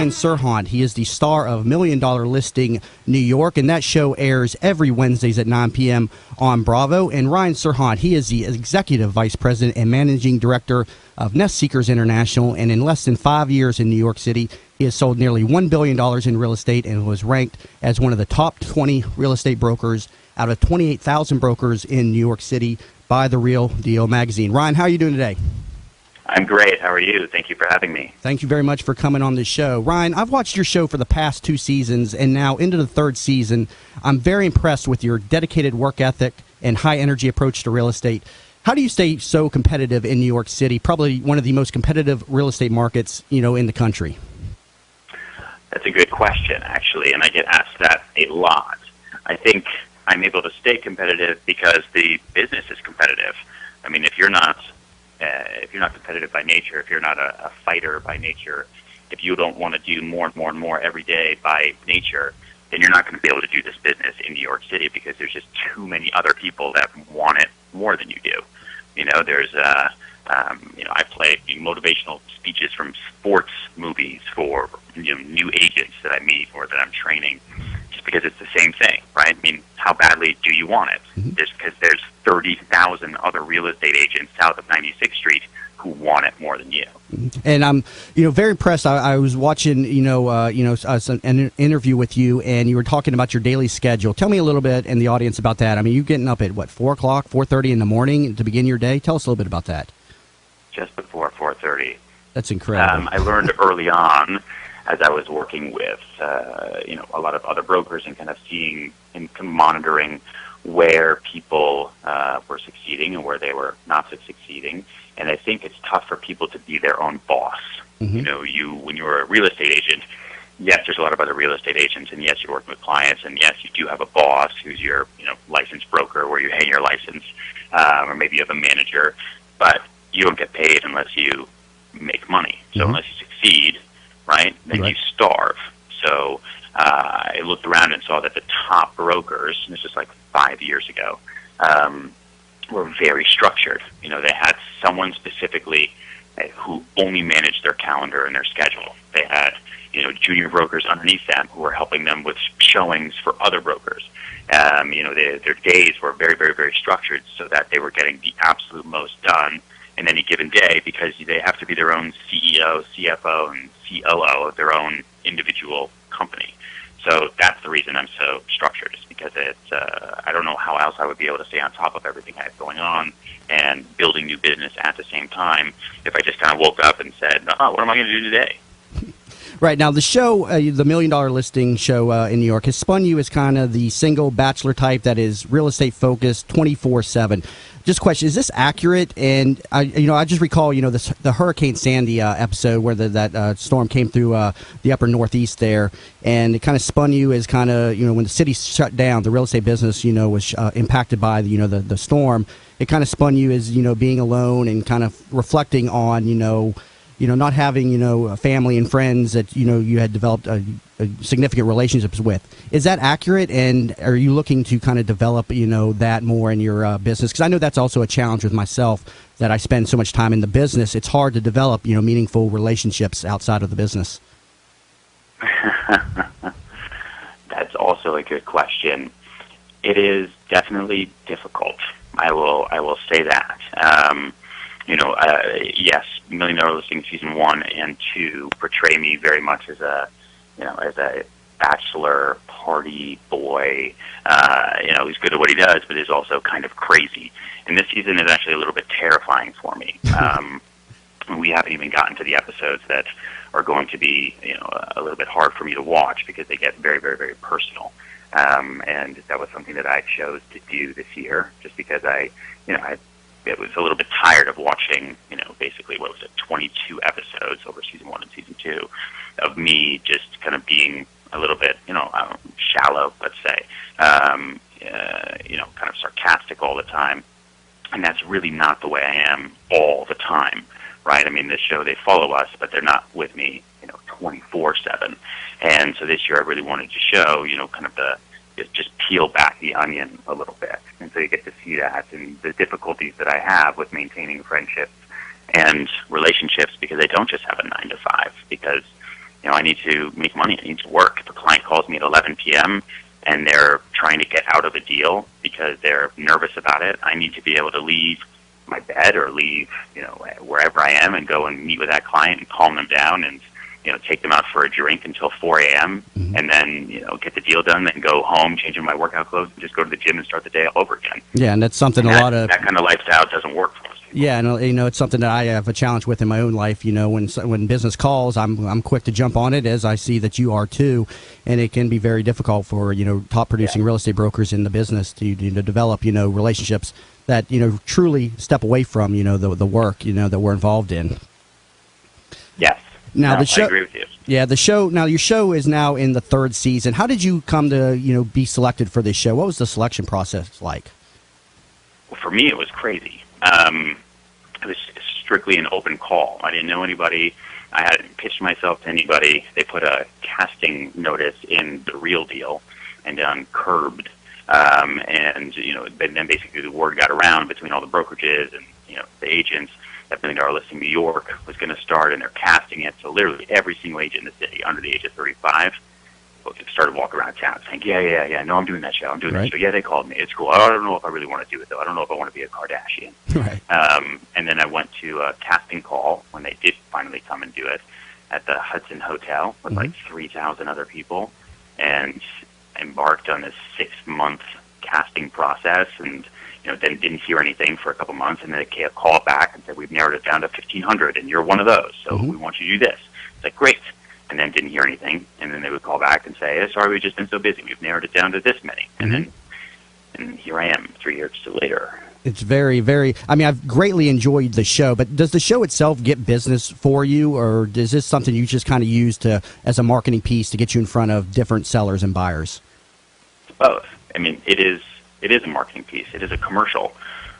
Ryan Serhant. He is the star of Million Dollar Listing New York, and that show airs every Wednesdays at 9 p.m. on Bravo. And Ryan Serhant, he is the Executive Vice President and Managing Director of Nest Seekers International, and in less than 5 years in New York City, he has sold nearly $1 billion in real estate and was ranked as one of the top 20 real estate brokers out of 28,000 brokers in New York City by The Real Deal magazine. Ryan, how are you doing today? I'm great. How are you? Thank you for having me. Thank you very much for coming on the show. Ryan, I've watched your show for the past 2 seasons and now into the 3rd season. I'm very impressed with your dedicated work ethic and high-energy approach to real estate. How do you stay so competitive in New York City, probably one of the most competitive real estate markets, in the country? That's a good question, actually, and I get asked that a lot. I think I'm able to stay competitive because the business is competitive. I mean, if you're not competitive by nature, if you're not a fighter by nature, if you don't want to do more and more and more every day by nature, then you're not going to be able to do this business in New York City because there's just too many other people that want it more than you do. There's I play motivational speeches from sports movies for new agents that I meet or that I'm training, just because it's the same thing, right? I mean, how badly do you want it? Mm-hmm. Just because there's 30,000 other real estate agents south of 96th Street who want it more than you. And I'm, very impressed. I was watching, an interview with you, and you were talking about your daily schedule. Tell me a little bit in the audience about that. I mean, you getting up at 4 o'clock, 4:30 in the morning to begin your day? Tell us a little bit about that. Just before 4:30. That's incredible. I learned early on, as I was working with, a lot of other brokers and kind of seeing and monitoring where people were succeeding and where they were not succeeding. And I think it's tough for people to be their own boss. Mm-hmm. When you're a real estate agent, yes, there's a lot of other real estate agents, and yes, you're working with clients, and yes, you do have a boss who's your licensed broker where you hang your license, or maybe you have a manager, but you don't get paid unless you make money. So Mm-hmm. unless you succeed, right, then Right. you starve. So I looked around and saw that the top brokers, and this is like 5 years ago, were very structured. They had someone specifically who only managed their calendar and their schedule. They had, junior brokers underneath them who were helping them with showings for other brokers. Their days were very, very, very structured so that they were getting the absolute most done in any given day because they have to be their own CEO, CFO, and COO of their own individual company. So that's the reason I'm so structured, is because it's, I don't know how else I would be able to stay on top of everything I have going on and building new business at the same time if I just kind of woke up and said, what am I going to do today? Right. Now, the show, the Million Dollar Listing show in New York, has spun you as kind of the single bachelor type that is real estate focused 24/7. Just question, is this accurate? And I just recall, the Hurricane Sandy episode where that storm came through the upper Northeast there, and it kind of spun you as kind of, when the city shut down, the real estate business, was impacted by the storm. It kind of spun you as, being alone and kind of reflecting on, not having, a family and friends that, you had developed significant relationships with. Is that accurate? And are you looking to kind of develop, that more in your business? Because I know that's also a challenge with myself, that I spend so much time in the business. It's hard to develop, meaningful relationships outside of the business. That's also a good question. It is definitely difficult. I will say that. Yes, Million Dollar Listing season 1 and 2 portray me very much as a bachelor party boy. He's good at what he does, but is also kind of crazy. And this season is actually a little bit terrifying for me. We haven't even gotten to the episodes that are going to be, a little bit hard for me to watch because they get very, very, very personal. And that was something that I chose to do this year, just because I was a little bit tired of watching, basically, 22 episodes over season 1 and season 2 of me just kind of being a little bit, shallow, let's say, kind of sarcastic all the time. And that's really not the way I am all the time, right? I mean, this show, they follow us, but they're not with me, 24/7. And so this year I really wanted to show, kind of just peel back the onion a little bit. And so you get to see that and the difficulties that I have with maintaining friendships and relationships, because I don't just have a 9 to 5, because I need to make money. I need to work. If a client calls me at 11 p.m. and they're trying to get out of a deal because they're nervous about it, I need to be able to leave my bed or leave, wherever I am and go and meet with that client and calm them down and, take them out for a drink until 4 a.m. And then, get the deal done, then go home, change in my workout clothes, and just go to the gym and start the day all over again. Yeah, and that's something that kind of lifestyle doesn't work for us. Yeah, and it's something that I have a challenge with in my own life. When business calls, I'm quick to jump on it, as I see that you are too, and it can be very difficult for top producing real estate brokers in the business to develop relationships that truly step away from the work that we're involved in. Yes. Now I agree with you. Yeah, the show. Now your show is now in the 3rd season. How did you come to be selected for this show? What was the selection process like? Well, for me, it was crazy. It was strictly an open call. I didn't know anybody. I hadn't pitched myself to anybody. They put a casting notice in The Real Deal and on Curbed, and then basically the word got around between all the brokerages and the agents that $1 Million Listing New York was going to start, and they're casting it. So literally every single agent in the city under the age of 35 started walking around town saying, yeah, no, I'm doing that show. I'm doing that show. Yeah, they called me. It's cool. I don't know if I really want to do it, though. I don't know if I want to be a Kardashian. Right. And then I went to a casting call when they did finally come and do it at the Hudson Hotel with like 3,000 other people, and embarked on this 6-month casting process, and then didn't hear anything for a couple months, and then they called back and said, we've narrowed it down to 1,500, and you're one of those, so we want you to do this. It's like, great. And then didn't hear anything, and then they would call back and say, sorry, we've just been so busy. We've narrowed it down to this many. And here I am 3 years later. It's very, very, I've greatly enjoyed the show, but does the show itself get business for you, or is this something you just kind of use as a marketing piece to get you in front of different sellers and buyers? Both. It is a marketing piece. It is a commercial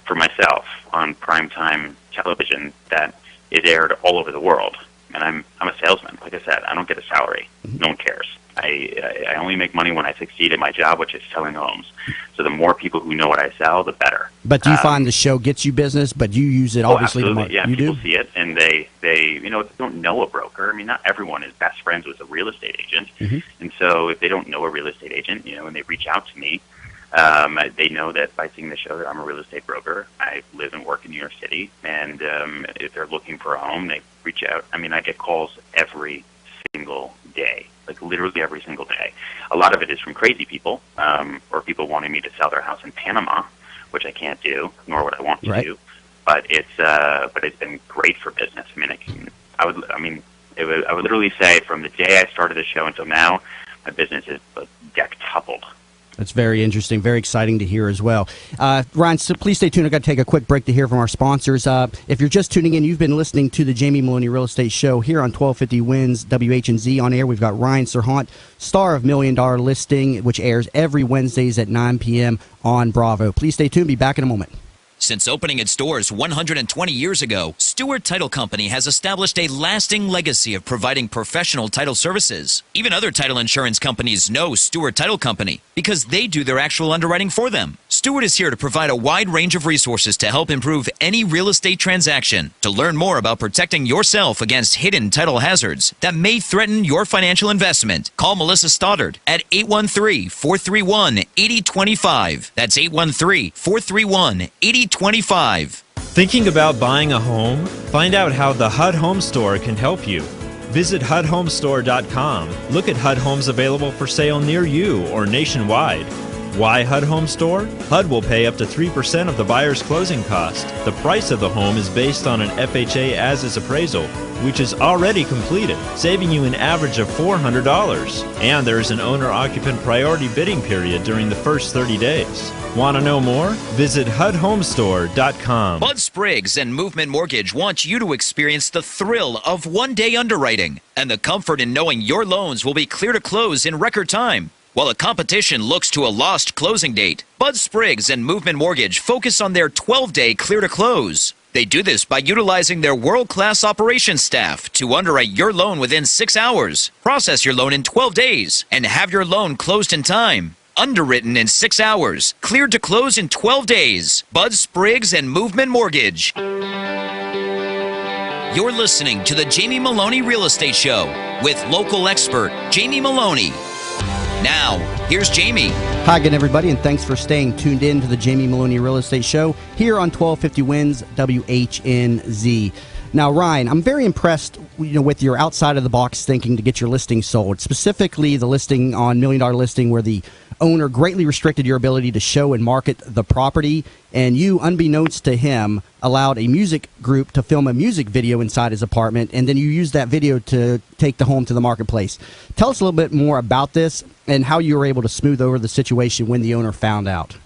for myself on primetime television that is aired all over the world. And I'm a salesman. Like I said, I don't get a salary. No one cares. I only make money when I succeed at my job, which is selling homes. So the more people who know what I sell, the better. But do you find the show gets you business, but you use it obviously to market? Yeah, you people do? see it, and they don't know a broker. Not everyone is best friends with a real estate agent. And so if they don't know a real estate agent, and they reach out to me, they know that by seeing the show that I'm a real estate broker. I live and work in New York City, and if they're looking for a home, they reach out. I get calls every single day, like literally every single day. A lot of it is from crazy people, or people wanting me to sell their house in Panama, which I can't do, nor would I want to do. But it's been great for business. I would literally say from the day I started the show until now, my business is dectupled. That's very interesting, very exciting to hear as well. Ryan, so please stay tuned. I've got to take a quick break to hear from our sponsors. If you're just tuning in, you've been listening to the Jamie Meloni Real Estate Show here on 1250 WINS WH&Z on air. We've got Ryan Serhant, star of $1 Million Listing, which airs every Wednesdays at 9 p.m. on Bravo. Please stay tuned. Be back in a moment. Since opening its doors 120 years ago, Stewart Title Company has established a lasting legacy of providing professional title services. Even other title insurance companies know Stewart Title Company because they do their actual underwriting for them. Stewart is here to provide a wide range of resources to help improve any real estate transaction. To learn more about protecting yourself against hidden title hazards that may threaten your financial investment, call Melissa Stoddard at 813-431-8025. That's 813-431-8025. Thinking about buying a home? Find out how the HUD Home Store can help you. Visit HUDHomestore.com. Look at HUD homes available for sale near you or nationwide. Why HUD Home Store? HUD will pay up to 3% of the buyer's closing cost. The price of the home is based on an FHA as-is appraisal, which is already completed, saving you an average of $400. And there is an owner-occupant priority bidding period during the first 30 days. Want to know more? Visit HUDHomestore.com. Bud Spriggs and Movement Mortgage want you to experience the thrill of one-day underwriting and the comfort in knowing your loans will be clear to close in record time. While the competition looks to a lost closing date, Bud Spriggs and Movement Mortgage focus on their 12-day clear to close. They do this by utilizing their world-class operations staff to underwrite your loan within 6 hours, process your loan in 12 days, and have your loan closed in time. Underwritten in 6 hours, cleared to close in 12 days. Bud Spriggs and Movement Mortgage. You're listening to the Jamie Meloni Real Estate Show with local expert Jamie Meloni. Now, here's Jamie. Hi again, everybody, and thanks for staying tuned in to the Jamie Meloni Real Estate Show here on 1250 Wins WHNZ. Now, Ryan, I'm very impressed, with your outside-of-the-box thinking to get your listing sold, specifically the listing on $1 Million Listing where the owner greatly restricted your ability to show and market the property, and you, unbeknownst to him, allowed a music group to film a music video inside his apartment, and then you used that video to take the home to the marketplace. Tell us a little bit more about this and how you were able to smooth over the situation when the owner found out.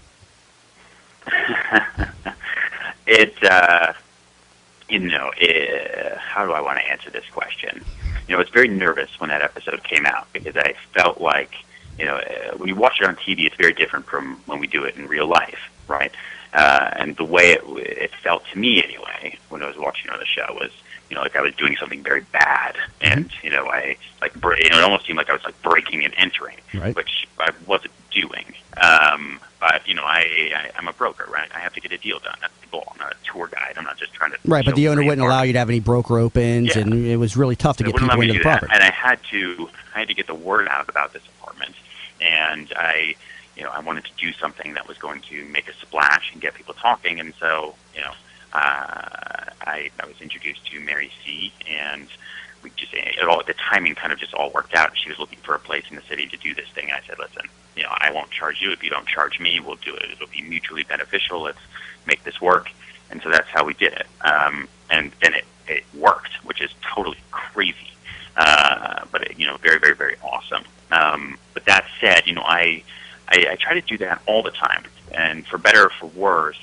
How do I want to answer this question? I was very nervous when that episode came out because I felt like, when you watch it on TV, it's very different from when we do it in real life, right? And the way it felt to me anyway, when I was watching on the show was, like I was doing something very bad, and it almost seemed like I was like breaking and entering, right, which I wasn't doing. But I'm a broker, right? I have to get a deal done. That's the goal. I'm not a tour guide. I'm not just trying to. Right, but the owner wouldn't allow you to have any broker opens, and it was really tough to get people into the property. And I had to get the word out about this apartment, and I wanted to do something that was going to make a splash and get people talking, and so I was introduced to Mary C, and we just the timing kind of just all worked out. She was looking for a place in the city to do this thing, and I said, listen, I won't charge you if you don't charge me. We'll do it. It'll be mutually beneficial. Let's make this work. And so that's how we did it. And then it worked, which is totally crazy. But very, very, very awesome. But that said, I try to do that all the time. And for better or for worse,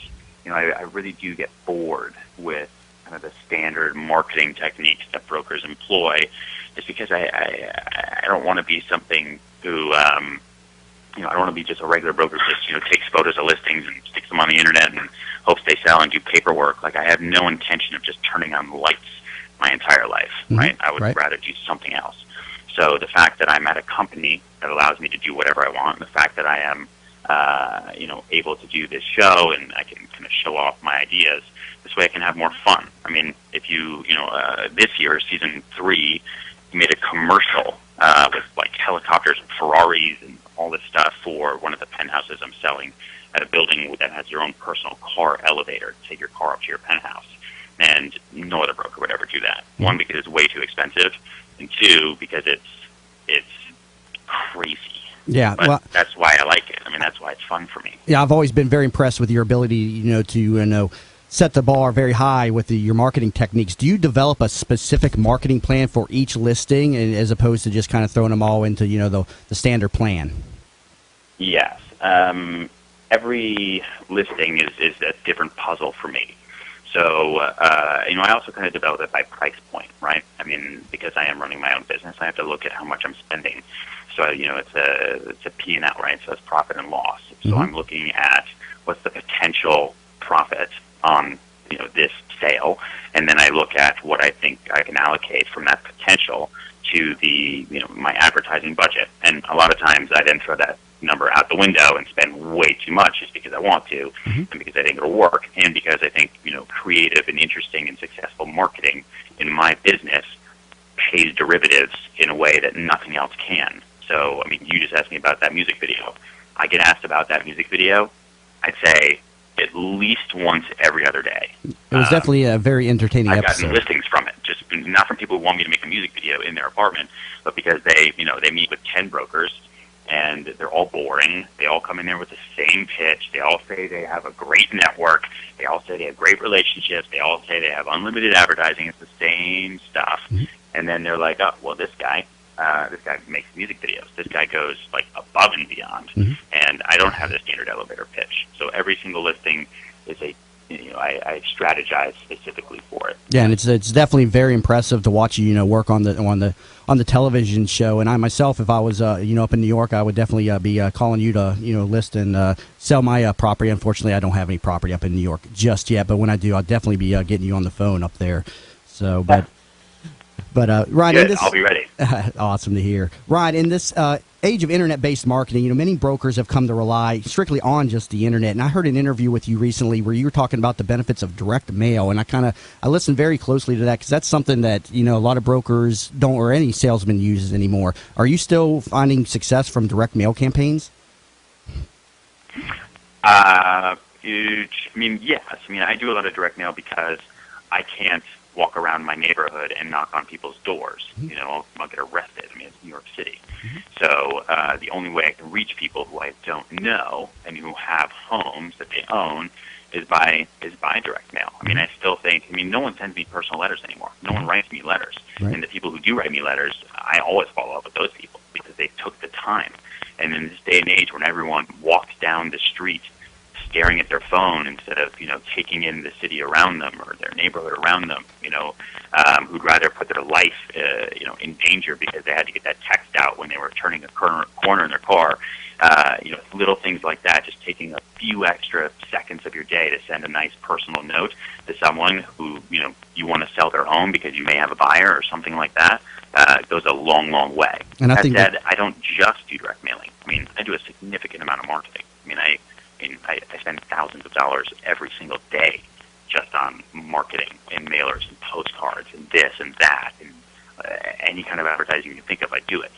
I really do get bored with kind of the standard marketing techniques that brokers employ, just because I don't want to be something who, I don't want to be just a regular broker who just, takes photos of listings and sticks them on the internet and hopes they sell and do paperwork. Like, I have no intention of just turning on the lights my entire life, right? I would rather do something else. So the fact that I'm at a company that allows me to do whatever I want, and the fact that I am, able to do this show and I can kind of show off my ideas, this way I can have more fun. I mean, if this year, season 3, we made a commercial with like helicopters and Ferraris and all this stuff for one of the penthouses I'm selling at a building that has your own personal car elevator to take your car up to your penthouse. And no other broker would ever do that. One, because it's way too expensive, and two, because it's crazy. Yeah, but that's why I like it. I mean, that's why it's fun for me. Yeah, I've always been very impressed with your ability, to set the bar very high with your marketing techniques. Do you develop a specific marketing plan for each listing, as opposed to just kind of throwing them all into the standard plan? Yes. Every listing is a different puzzle for me. So, I also kind of develop it by price point, right? I mean, because I am running my own business, I have to look at how much I'm spending. So, it's a P&L, right? So it's profit and loss. So I'm looking at what's the potential profit on, this sale, and then I look at what I think I can allocate from that potential to the, my advertising budget. And a lot of times I then throw that number out the window and spend way too much just because I want to, and because I think it'll work, and because I think, creative and interesting and successful marketing in my business pays derivatives in a way that nothing else can. So, I mean, you just asked me about that music video. I get asked about that music video, I'd say, at least once every other day. It was definitely a very entertaining I've episode. gotten listings from it, just not from people who want me to make a music video in their apartment, but because they meet with 10 brokers, and they're all boring. They all come in there with the same pitch. They all say they have a great network. They all say they have great relationships. They all say they have unlimited advertising. It's the same stuff. And then they're like, oh, well, this guy makes music videos. This guy goes like above and beyond. And I don't have the standard elevator pitch. So every single listing is I strategize specifically for it. Yeah, and it's definitely very impressive to watch you work on the television show. And I myself, if I was up in New York, I would definitely be calling you to list and sell my property. Unfortunately, I don't have any property up in New York just yet, but when I do, I'll definitely be getting you on the phone up there. So, but Ryan, Good, I'll be ready. Awesome to hear, Ryan. In this age of internet-based marketing, many brokers have come to rely strictly on just the internet. And I heard an interview with you recently where you were talking about the benefits of direct mail, and I listened very closely to that because that's something that a lot of brokers don't, or any salesman uses anymore. Are you still finding success from direct mail campaigns? Yes. I do a lot of direct mail because I can't walk around my neighborhood and knock on people's doors. I'll get arrested. It's New York City. So the only way I can reach people who I don't know and who have homes that they own is by direct mail. I still think, no one sends me personal letters anymore. No one writes me letters. Right. And the people who do write me letters, I always follow up with those people because they took the time. And in this day and age when everyone walks down the street staring at their phone instead of, taking in the city around them or their neighborhood around them, who'd rather put their life, in danger because they had to get that text out when they were turning a corner in their car. Little things like that, just taking a few extra seconds of your day to send a nice personal note to someone who, you want to sell their home because you may have a buyer or something like that, goes a long, long way. And that said, I don't just do direct mailing. I do a significant amount of marketing. I spend thousands of dollars every single day just on marketing and mailers and postcards and this and that and any kind of advertising you can think of, I do it.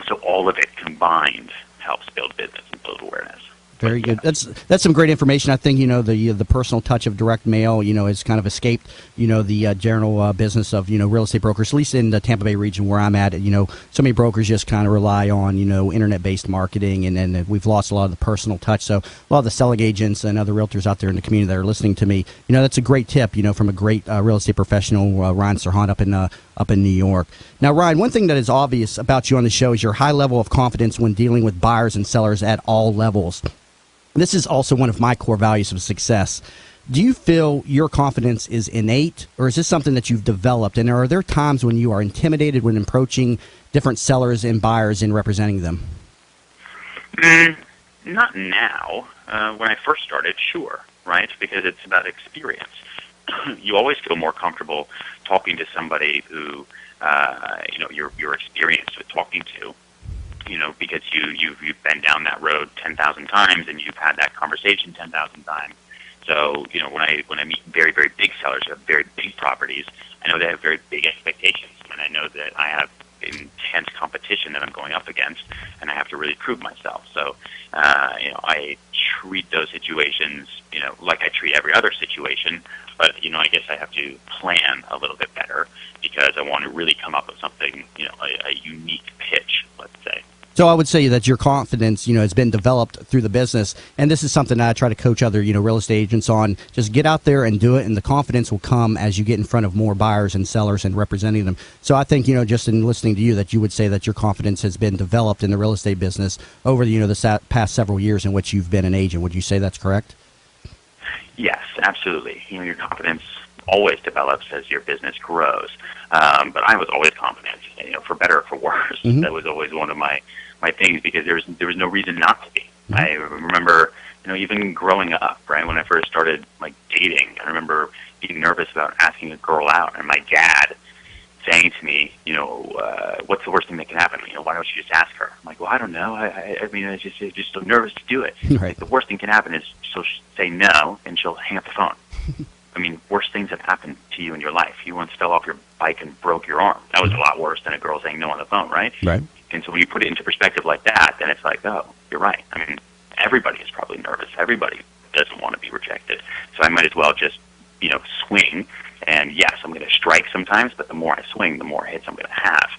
So all of it combined helps build business and build awareness. Very good. That's some great information. I think the personal touch of direct mail has kind of escaped the general business of real estate brokers, at least in the Tampa Bay region where I'm at. So many brokers just kind of rely on internet based marketing, and then we've lost a lot of the personal touch. So a lot of the selling agents and other realtors out there in the community that are listening to me, that's a great tip. From a great real estate professional, Ryan Serhant up in New York. Now, Ryan, one thing that is obvious about you on the show is your high level of confidence when dealing with buyers and sellers at all levels. This is also one of my core values of success. Do you feel your confidence is innate, or is this something that you've developed? And are there times when you are intimidated when approaching different sellers and buyers and representing them? Not now. When I first started, sure, right? Because it's about experience. You always feel more comfortable talking to somebody who, you're experienced with talking to. Because you've been down that road 10,000 times and you've had that conversation 10,000 times. So, when I meet very, very big sellers who have very big properties, I know they have very big expectations, and I know that I have intense competition that I'm going up against, and I have to really prove myself. So, I treat those situations, like I treat every other situation, but, I guess I have to plan a little bit better because I want to really come up with something, a unique pitch, let's say. So I would say that your confidence, has been developed through the business, and this is something that I try to coach other, real estate agents on. Just get out there and do it, and the confidence will come as you get in front of more buyers and sellers and representing them. So I think, just in listening to you, that you would say that your confidence has been developed in the real estate business over the past several years in which you've been an agent. Would you say that's correct? Yes, absolutely. Your confidence always develops as your business grows. But I was always confident, for better or for worse. Mm-hmm. That was always one of my things because there was no reason not to be. Mm-hmm. I remember, even growing up, right, when I first started dating, I remember being nervous about asking a girl out, and my dad saying to me, what's the worst thing that can happen? Why don't you just ask her? I'm like, well, I don't know. I'm just so nervous to do it. Right. The worst thing can happen is she'll say no, and she'll hang up the phone. Worst things have happened to you in your life. You once fell off your bike and broke your arm. That was a lot worse than a girl saying no on the phone, right? Right. And so when you put it into perspective like that, then it's like, oh, you're right. Everybody is probably nervous. Everybody doesn't want to be rejected. So I might as well just, swing. And yes, I'm going to strike sometimes, but the more I swing, the more hits I'm going to have.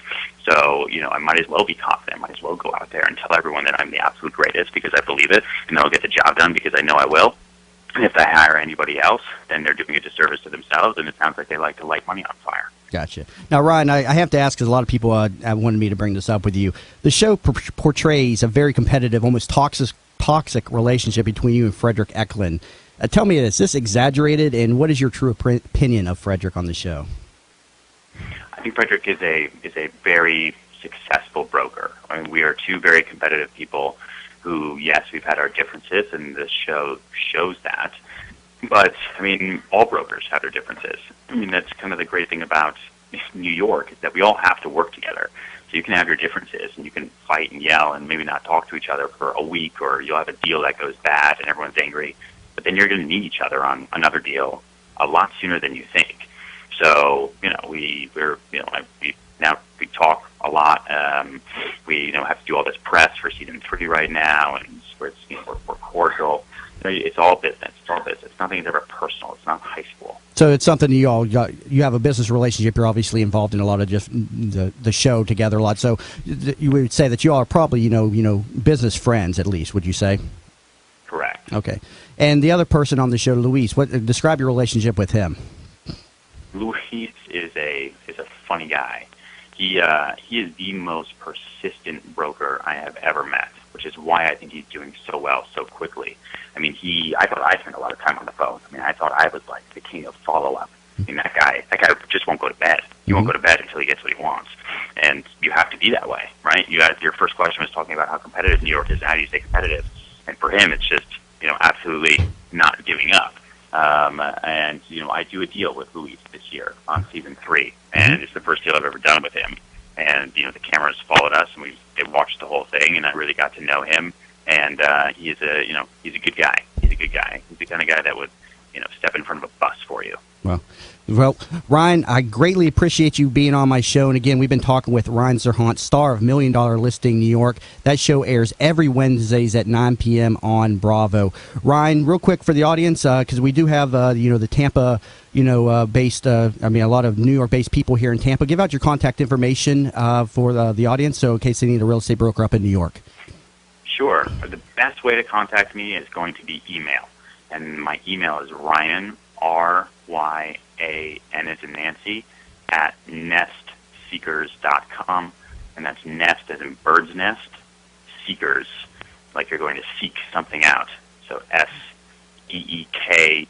So, I might as well be confident. I might as well go out there and tell everyone that I'm the absolute greatest because I believe it, and I'll get the job done because I know I will. And if I hire anybody else, then they're doing a disservice to themselves, and it sounds like they like to light money on fire. Gotcha. Now, Ryan, I have to ask, because a lot of people wanted me to bring this up with you. The show portrays a very competitive, almost toxic relationship between you and Frederick Eklund. Tell me, is this exaggerated, and what is your true opinion of Frederick on the show? I think Frederick is a very successful broker. We are two very competitive people who, yes, we've had our differences, and this show shows that. But, all brokers have their differences. That's kind of the great thing about New York, is that we all have to work together. So you can have your differences, and you can fight and yell and maybe not talk to each other for a week, or you'll have a deal that goes bad and everyone's angry. But then you're going to meet each other on another deal a lot sooner than you think. So, we talk a lot. We, have to do all this press for season 3 right now, and we're cordial. It's all business. It's all business. Nothing's ever personal. It's not high school. So it's something you have a business relationship. You're obviously involved in a lot of just the show together a lot. So you would say that you all are probably business friends, at least. Would you say? Correct. Okay. And the other person on the show, Luis, describe your relationship with him. Luis is a funny guy. He is the most persistent broker I have ever met, which is why I think he's doing so well so quickly. I mean, I thought I spent a lot of time on the phone. I mean, I thought I was like the king of follow-up. I mean, that guy just won't go to bed. He won't go to bed until he gets what he wants. And you have to be that way, right? Your first question was talking about how competitive New York is. How do you stay competitive? And for him, it's just, absolutely not giving up. And I do a deal with Luis this year on season 3, and it's the first deal I've ever done with him. And the cameras followed us, and they watched the whole thing, and I really got to know him. And he's a good guy. He's a good guy. He's the kind of guy that would step in front of a bus for you. Well, Ryan, I greatly appreciate you being on my show. And again, we've been talking with Ryan Serhant, star of $1 Million Listing New York. That show airs every Wednesdays at 9 p.m. on Bravo. Ryan, real quick for the audience, because we do have the Tampa based, a lot of New York-based people here in Tampa. Give out your contact information for the audience, so in case they need a real estate broker up in New York. Sure. The best way to contact me is going to be email. And my email is Ryan, RYAN as in Nancy, at nestseekers.com. And that's nest as in bird's nest, seekers, like you're going to seek something out. So SEEKERS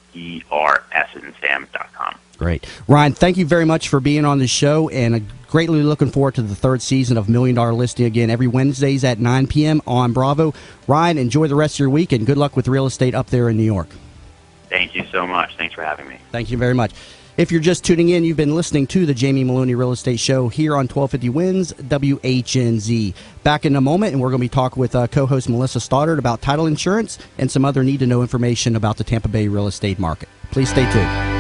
as in Sam.com. Great. Ryan, thank you very much for being on the show, and greatly looking forward to the 3rd season of $1 Million Listing again every Wednesdays at 9 p.m. on Bravo. Ryan, enjoy the rest of your week, and good luck with real estate up there in New York. Thank you so much. Thanks for having me. Thank you very much. If you're just tuning in, you've been listening to the Jamie Meloni Real Estate Show here on 1250 Wins WHNZ. Back in a moment, and we're going to be talking with co-host Melissa Stoddard about title insurance and some other need-to-know information about the Tampa Bay real estate market. Please stay tuned.